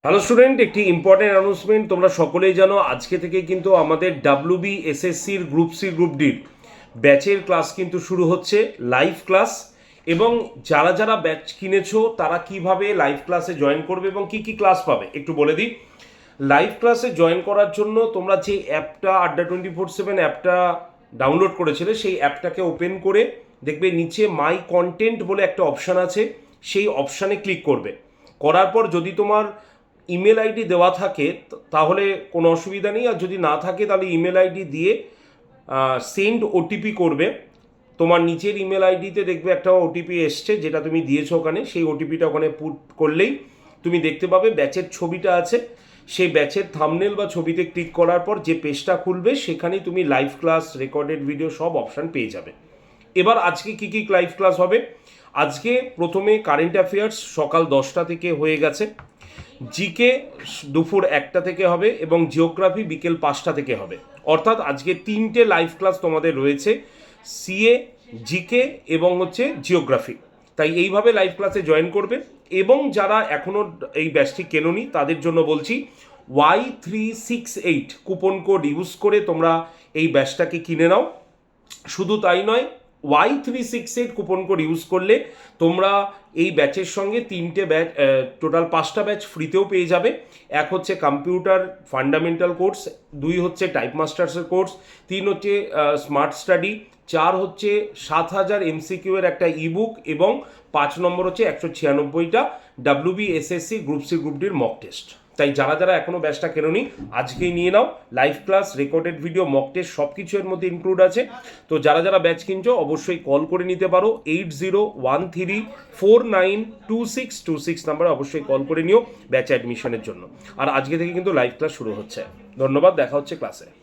Hello student, একটি important announcement. তোমরা সকলেই জানো আজকে থেকে কিন্তু আমাদের ডাব্লিউবি এসএসসির গ্রুপ সি গ্রুপ ডির ব্যাচের ক্লাস কিন্তু শুরু হচ্ছে, লাইভ ক্লাস। এবং যারা যারা ব্যাচ কিনেছো তারা কিভাবে লাইভ ক্লাসে জয়েন করবে এবং কি কি ক্লাস পাবে একটু বলে দিই। লাইভ ক্লাসে জয়েন করার জন্য তোমরা যে অ্যাপটা আড্ডা 24/7 অ্যাপটা ডাউনলোড করেছিলে সেই অ্যাপটাকে ওপেন করে দেখবে নিচে মাই কন্টেন্ট বলে একটা অপশান আছে, সেই অপশানে ক্লিক করবে। করার পর যদি তোমার ইমেল আইডি দেওয়া থাকে তাহলে কোনো অসুবিধা নেই, আর যদি না থাকে তাহলে ইমেল আইডি দিয়ে সেন্ড ওটিপি করবে। তোমার নিচের ইমেল আইডিতে দেখবে একটা ওটিপি এসছে যেটা তুমি দিয়েছো ওখানে, সেই ওটিপিটা ওখানে পুট করলেই তুমি দেখতে পাবে ব্যাচের ছবিটা আছে। সেই ব্যাচের থাম্বনেল বা ছবিতে ক্লিক করার পর যে পেজটা খুলবে সেখানেই তুমি লাইভ ক্লাস, রেকর্ডেড ভিডিও সব অপশান পেয়ে যাবে। এবার আজকে কি কি লাইভ ক্লাস হবে? আজকে প্রথমে কারেন্ট অ্যাফেয়ার্স সকাল 10টা থেকে হয়ে গেছে, জিকে দুপুর 1টা থেকে হবে এবং জিওগ্রাফি বিকেল 5টা থেকে হবে। অর্থাৎ আজকে 3টে লাইভ ক্লাস তোমাদের রয়েছে, সিএ, জিকে এবং জিওগ্রাফি। তাই এইভাবে লাইভ ক্লাসে জয়েন করবে। এবং যারা এখনও এই ব্যাচটি কেনোনি তাদের জন্য বলছি, Y368 কুপন কোড ইউজ করে তোমরা এই ব্যাচটাকে কিনে নাও। শুধু তাই নয়, Y368 কুপন কোড ইউজ করলে তোমরা এই ব্যাচের সঙ্গে 3টে ব্যাচ, টোটাল 5টা ব্যাচ ফ্রিতেও পেয়ে যাবে। এক হচ্ছে কম্পিউটার ফান্ডামেন্টাল কোর্স, 2 হচ্ছে টাইপ মাস্টার্সের কোর্স, 3 হচ্ছে স্মার্ট স্টাডি, 4 হচ্ছে 7000 MCQ এর একটা ইবুক এবং 5 নম্বর হচ্ছে 196টা WB SSC group C group ডির মক টেস্ট। তাই যারা যারা এখনও ব্যাচটা কেনোনি আজকেই নিয়ে নাও। Live class, recorded video, mock test সব কিছু এর মধ্যে ইনক্লুড আছে। তো যারা যারা ব্যাচ কিনছো অবশ্যই কল করে নিতে পারো, 8013492626 নাম্বারে অবশ্যই কল করে নিও ব্যাচ অ্যাডমিশনের জন্য। আর আজকে থেকে কিন্তু লাইভ ক্লাস শুরু হচ্ছে। ধন্যবাদ, দেখা হচ্ছে ক্লাসে।